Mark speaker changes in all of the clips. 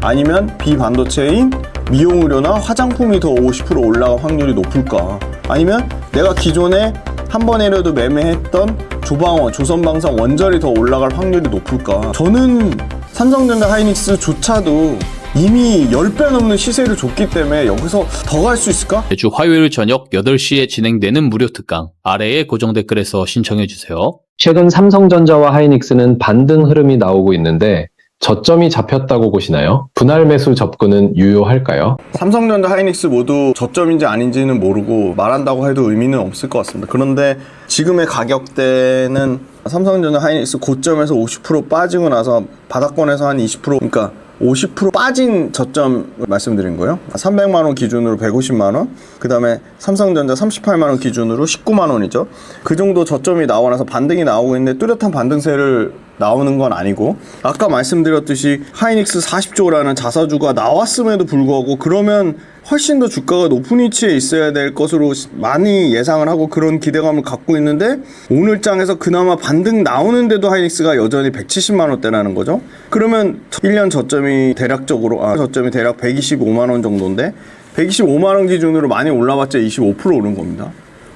Speaker 1: 아니면 비반도체인 미용의료나 화장품이 더 50% 올라갈 확률이 높을까? 아니면 내가 기존에 한 번이라도 매매했던 조방원, 조선방산 원전이 더 올라갈 확률이 높을까? 저는 삼성전자 하이닉스조차도 이미 10배 넘는 시세를 줬기 때문에 여기서 더 갈 수 있을까?
Speaker 2: 매주 화요일 저녁 8시에 진행되는 무료 특강 아래에 고정 댓글에서 신청해주세요.
Speaker 3: 최근 삼성전자와 하이닉스는 반등 흐름이 나오고 있는데 저점이 잡혔다고 보시나요? 분할 매수 접근은 유효할까요?
Speaker 1: 삼성전자, 하이닉스 모두 저점인지 아닌지는 모르고 말한다고 해도 의미는 없을 것 같습니다. 그런데 지금의 가격대는 삼성전자, 하이닉스 고점에서 50% 빠지고 나서 바닥권에서 한 20%, 그러니까 50% 빠진 저점을 말씀드린 거예요. 300만원 기준으로 150만원, 그 다음에 삼성전자 38만원 기준으로 19만원이죠. 그 정도 저점이 나와 나서 반등이 나오고 있는데 뚜렷한 반등세를 나오는 건 아니고, 아까 말씀드렸듯이 하이닉스 40조라는 자사주가 나왔음에도 불구하고 그러면 훨씬 더 주가가 높은 위치에 있어야 될 것으로 많이 예상을 하고 그런 기대감을 갖고 있는데, 오늘 장에서 그나마 반등 나오는데도 하이닉스가 여전히 170만원대라는 거죠. 그러면 1년 저점이 대략적으로 저점이 대략 125만원 정도인데 125만원 기준으로 많이 올라봤자 25% 오른 겁니다.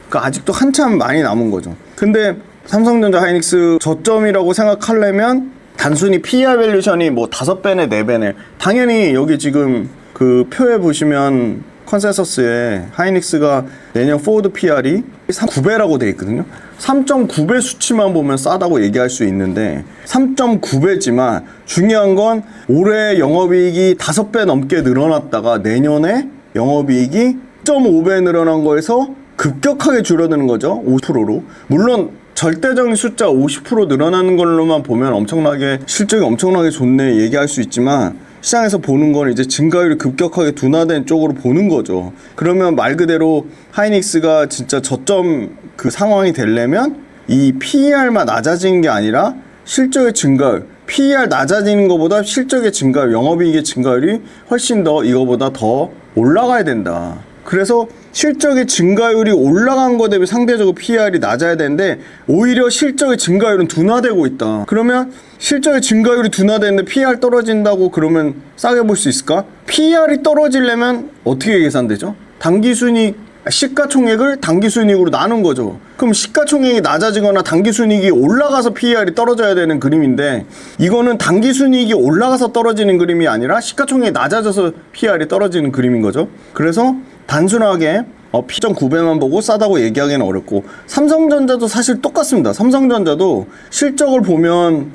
Speaker 1: 그러니까 아직도 한참 많이 남은 거죠. 근데 삼성전자, 하이닉스 저점이라고 생각하려면 단순히 PER 밸류션이 뭐 5배네 4배네, 당연히 여기 지금 그 표에 보시면 컨센서스에 하이닉스가 내년 포워드 PR이 9배라고 돼 있거든요. 3.9배 수치만 보면 싸다고 얘기할 수 있는데 3.9배지만 중요한 건 올해 영업이익이 5배 넘게 늘어났다가 내년에 영업이익이 1.5배 늘어난 거에서 급격하게 줄어드는 거죠. 50%로. 물론 절대적인 숫자 50% 늘어나는 걸로만 보면 엄청나게 실적이 엄청나게 좋네 얘기할 수 있지만, 시장에서 보는 건 이제 증가율이 급격하게 둔화된 쪽으로 보는 거죠. 그러면 말 그대로 하이닉스가 진짜 저점 그 상황이 되려면 이 PER만 낮아지는 게 아니라 실적의 증가율, PER 낮아지는 것보다 실적의 증가율, 영업이익의 증가율이 훨씬 더 이거보다 더 올라가야 된다. 그래서 실적의 증가율이 올라간 거 대비 상대적으로 PER이 낮아야 되는데 오히려 실적의 증가율은 둔화되고 있다. 그러면 실적의 증가율이 둔화되는데 PER 떨어진다고 그러면 싸게 볼 수 있을까? PER이 떨어지려면 어떻게 계산되죠? 당기순이익, 시가총액을 당기순이익으로 나눈 거죠. 그럼 시가총액이 낮아지거나 당기순이익이 올라가서 PER이 떨어져야 되는 그림인데, 이거는 당기순이익이 올라가서 떨어지는 그림이 아니라 시가총액이 낮아져서 PER이 떨어지는 그림인 거죠. 그래서 단순하게 P.9배만 보고 싸다고 얘기하기는 어렵고, 삼성전자도 사실 똑같습니다. 삼성전자도 실적을 보면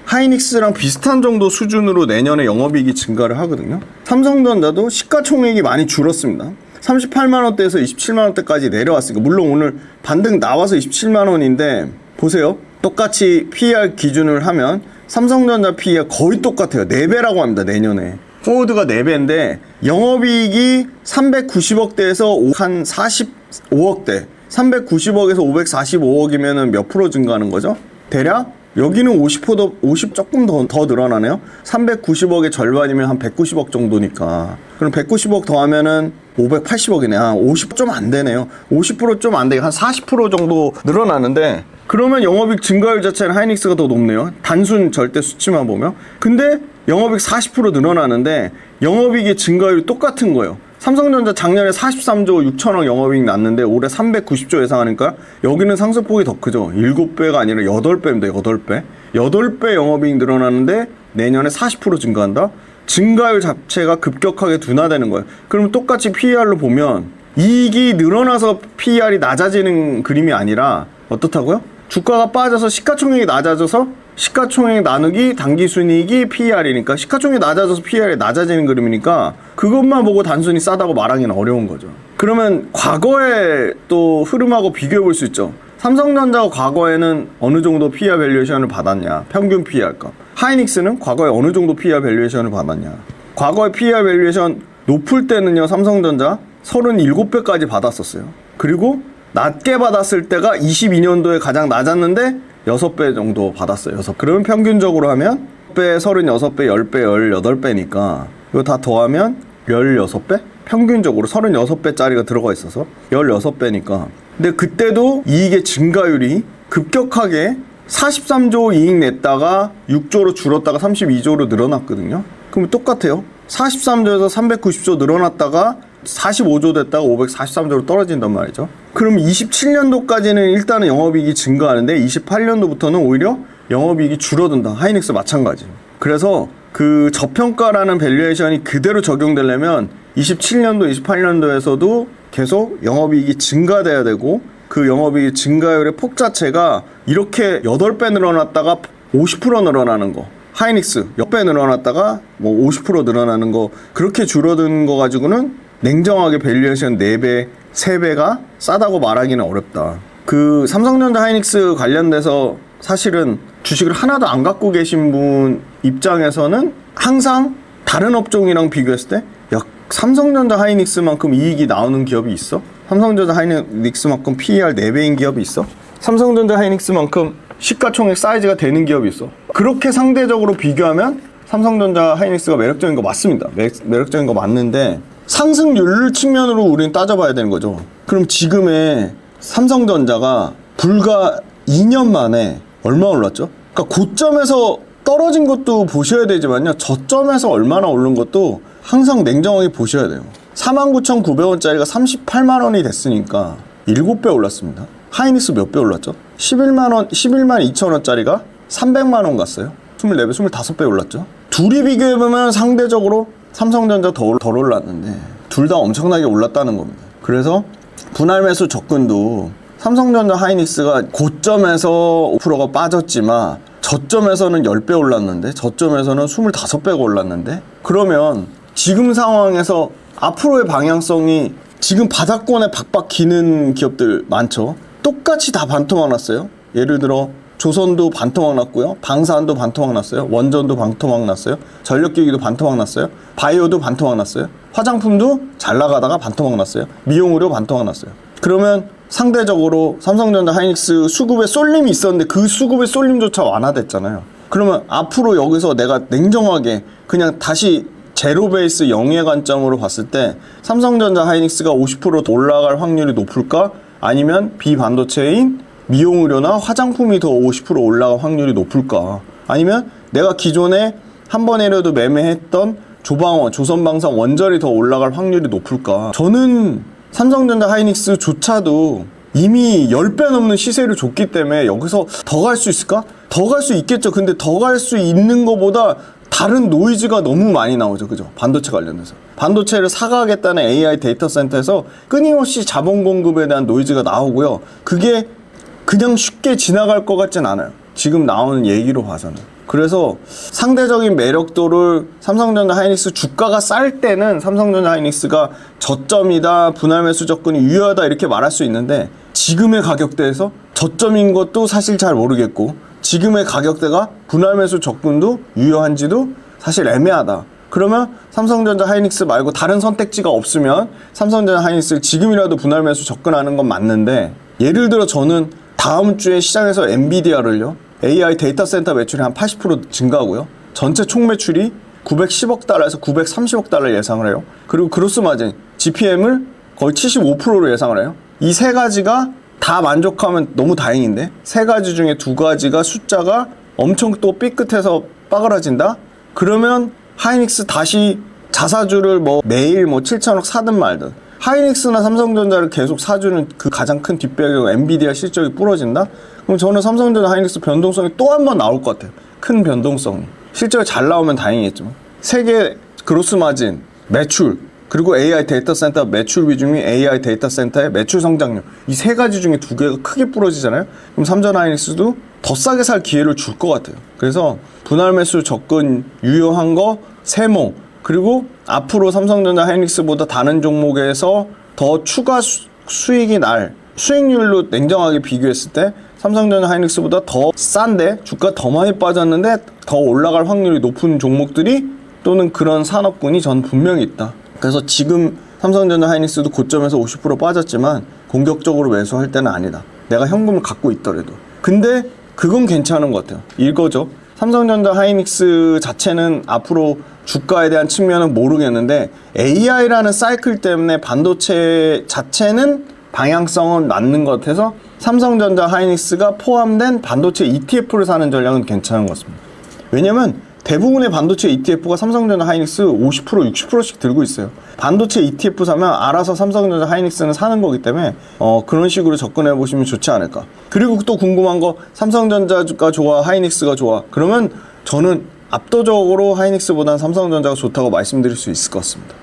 Speaker 1: 하이닉스랑 비슷한 정도 수준으로 내년에 영업이익이 증가를 하거든요. 삼성전자도 시가총액이 많이 줄었습니다. 38만원대에서 27만원대까지 내려왔으니까, 물론 오늘 반등 나와서 27만원인데 보세요. 똑같이 PER 기준을 하면 삼성전자 PER 거의 똑같아요. 4배라고 합니다. 내년에 포워드가 4배인데 영업이익이 390억대에서 한 45억대, 390억에서 545억이면 몇 프로 증가하는 거죠? 대략 여기는 50 조금 더 늘어나네요. 390억의 절반이면 한 190억 정도니까, 그럼 190억 더하면은 580억이네. 한 50 좀 안 되네요. 50% 좀 안 되게 한 40% 정도 늘어나는데, 그러면 영업이익 증가율 자체는 하이닉스가 더 높네요. 단순 절대 수치만 보면. 근데 영업이익 40% 늘어나는데 영업이익의 증가율이 똑같은 거예요. 삼성전자 작년에 43조 6천억 영업이익 났는데 올해 390조 예상하니까 여기는 상승폭이 더 크죠. 7배가 아니라 8배입니다. 8배. 8배 영업이익 늘어나는데 내년에 40% 증가한다? 증가율 자체가 급격하게 둔화되는 거예요. 그럼 똑같이 PER로 보면 이익이 늘어나서 PER이 낮아지는 그림이 아니라 어떻다고요? 주가가 빠져서 시가총액이 낮아져서 시가총액 나누기 당기순이익이 PER이니까 시가총액이 낮아져서 PER이 낮아지는 그림이니까 그것만 보고 단순히 싸다고 말하기는 어려운 거죠. 그러면 과거의 또 흐름하고 비교해 볼 수 있죠. 삼성전자가 과거에는 어느 정도 PER 밸류에이션을 받았냐, 평균 PER 값. 하이닉스는 과거에 어느 정도 PER 밸류에이션을 받았냐. 과거에 PER 밸류에이션 높을 때는요, 삼성전자 37배까지 받았었어요. 그리고 낮게 받았을 때가 22년도에 가장 낮았는데 6배 정도 받았어요. 그러면 평균적으로 하면 10배, 36배, 10배, 18배니까 이거 다 더하면 16배? 평균적으로 36배짜리가 들어가 있어서 16배니까. 근데 그때도 이익의 증가율이 급격하게 43조 이익 냈다가 6조로 줄었다가 32조로 늘어났거든요. 그럼 똑같아요. 43조에서 390조 늘어났다가 45조 됐다가 543조로 떨어진단 말이죠. 그럼 27년도까지는 일단은 영업이익이 증가하는데 28년도부터는 오히려 영업이익이 줄어든다. 하이닉스 마찬가지. 그래서 그 저평가라는 밸류에이션이 그대로 적용되려면 27년도, 28년도에서도 계속 영업이익이 증가돼야 되고 그 영업이익 증가율의 폭 자체가 이렇게 8배 늘어났다가 50% 늘어나는 거, 하이닉스 10배 늘어났다가 뭐 50% 늘어나는 거, 그렇게 줄어든 거 가지고는 냉정하게 밸류에이션 4배, 3배가 싸다고 말하기는 어렵다. 그 삼성전자 하이닉스 관련돼서 사실은 주식을 하나도 안 갖고 계신 분 입장에서는 항상 다른 업종이랑 비교했을 때 야, 삼성전자 하이닉스만큼 이익이 나오는 기업이 있어? 삼성전자 하이닉스만큼 PER 4배인 기업이 있어? 삼성전자 하이닉스만큼 시가총액 사이즈가 되는 기업이 있어? 그렇게 상대적으로 비교하면 삼성전자 하이닉스가 매력적인 거 맞습니다. 매력적인 거 맞는데 상승률 측면으로 우리는 따져봐야 되는 거죠. 그럼 지금의 삼성전자가 불과 2년 만에 얼마 올랐죠? 그러니까 고점에서 떨어진 것도 보셔야 되지만요, 저점에서 얼마나 오른 것도 항상 냉정하게 보셔야 돼요. 49,900원짜리가 38만 원이 됐으니까 7배 올랐습니다. 하이닉스 몇 배 올랐죠? 11만 2천 원짜리가 300만 원 갔어요. 24배, 25배 올랐죠. 둘이 비교해보면 상대적으로 삼성전자 덜 올랐는데 둘 다 엄청나게 올랐다는 겁니다. 그래서 분할 매수 접근도 삼성전자 하이닉스가 고점에서 5%가 빠졌지만 저점에서는 10배 올랐는데 저점에서는 25배가 올랐는데, 그러면 지금 상황에서 앞으로의 방향성이 지금 바닥권에 박박 기는 기업들 많죠. 똑같이 다 반토막 났어요. 예를 들어 조선도 반토막 났고요, 방산도 반토막 났어요, 원전도 반토막 났어요, 전력기기도 반토막 났어요, 바이오도 반토막 났어요, 화장품도 잘 나가다가 반토막 났어요, 미용의료 반토막 났어요. 그러면 상대적으로 삼성전자 하이닉스 수급에 쏠림이 있었는데 그 수급의 쏠림조차 완화됐잖아요. 그러면 앞으로 여기서 내가 냉정하게 그냥 다시 제로 베이스 영예 관점으로 봤을 때 삼성전자 하이닉스가 50% 올라갈 확률이 높을까? 아니면 비반도체인 미용의료나 화장품이 더 50% 올라갈 확률이 높을까? 아니면 내가 기존에 한 번이라도 매매했던 조방원, 조선방산, 원전이 더 올라갈 확률이 높을까? 저는 삼성전자 하이닉스조차도 이미 10배 넘는 시세를 줬기 때문에 여기서 더 갈 수 있을까? 더 갈 수 있겠죠. 근데 더 갈 수 있는 것보다 다른 노이즈가 너무 많이 나오죠. 그죠? 반도체 관련해서. 반도체를 사가겠다는 AI 데이터 센터에서 끊임없이 자본 공급에 대한 노이즈가 나오고요. 그게 그냥 쉽게 지나갈 것 같진 않아요. 지금 나오는 얘기로 봐서는. 그래서 상대적인 매력도를 삼성전자 하이닉스 주가가 쌀 때는 삼성전자 하이닉스가 저점이다, 분할 매수 접근이 유효하다 이렇게 말할 수 있는데, 지금의 가격대에서 저점인 것도 사실 잘 모르겠고 지금의 가격대가 분할 매수 접근도 유효한지도 사실 애매하다. 그러면 삼성전자 하이닉스 말고 다른 선택지가 없으면 삼성전자 하이닉스를 지금이라도 분할 매수 접근하는 건 맞는데, 예를 들어 저는 다음 주에 시장에서 엔비디아를요, AI 데이터 센터 매출이 한 80% 증가하고요, 전체 총 매출이 910억 달러에서 930억 달러 예상을 해요. 그리고 그로스 마진 GPM을 거의 75%로 예상을 해요. 이 세 가지가 다 만족하면 너무 다행인데, 세 가지 중에 두 가지가 숫자가 엄청 또 삐끗해서 빠그라진다? 그러면 하이닉스 다시 자사주를 뭐 매일 뭐 7천억 사든 말든, 하이닉스나 삼성전자를 계속 사주는 그 가장 큰 뒷배경 엔비디아 실적이 부러진다? 그럼 저는 삼성전자 하이닉스 변동성이 또 한 번 나올 것 같아요. 큰 변동성이. 실적이 잘 나오면 다행이겠지만. 세계 그로스 마진, 매출, 그리고 AI 데이터 센터 매출 비중이 AI 데이터 센터의 매출 성장률, 이 세 가지 중에 두 개가 크게 부러지잖아요. 그럼 삼전 하이닉스도 더 싸게 살 기회를 줄 것 같아요. 그래서 분할 매수 접근 유효한 거 세모, 그리고 앞으로 삼성전자 하이닉스보다 다른 종목에서 더 추가 수익이 날, 수익률로 냉정하게 비교했을 때 삼성전자 하이닉스보다 더 싼데 주가 더 많이 빠졌는데 더 올라갈 확률이 높은 종목들이 또는 그런 산업군이 전 분명히 있다. 그래서 지금 삼성전자 하이닉스도 고점에서 50% 빠졌지만 공격적으로 매수할 때는 아니다. 내가 현금을 갖고 있더라도. 근데 그건 괜찮은 것 같아요. 이거죠. 삼성전자 하이닉스 자체는 앞으로 주가에 대한 측면은 모르겠는데 AI라는 사이클 때문에 반도체 자체는 방향성은 맞는 것 같아서 삼성전자 하이닉스가 포함된 반도체 ETF를 사는 전략은 괜찮은 것 같습니다. 왜냐면 대부분의 반도체 ETF가 삼성전자 하이닉스 50% 60%씩 들고 있어요. 반도체 ETF 사면 알아서 삼성전자 하이닉스는 사는 거기 때문에 그런 식으로 접근해 보시면 좋지 않을까. 그리고 또 궁금한 거, 삼성전자가 좋아 하이닉스가 좋아, 그러면 저는 압도적으로 하이닉스보다는 삼성전자가 좋다고 말씀드릴 수 있을 것 같습니다.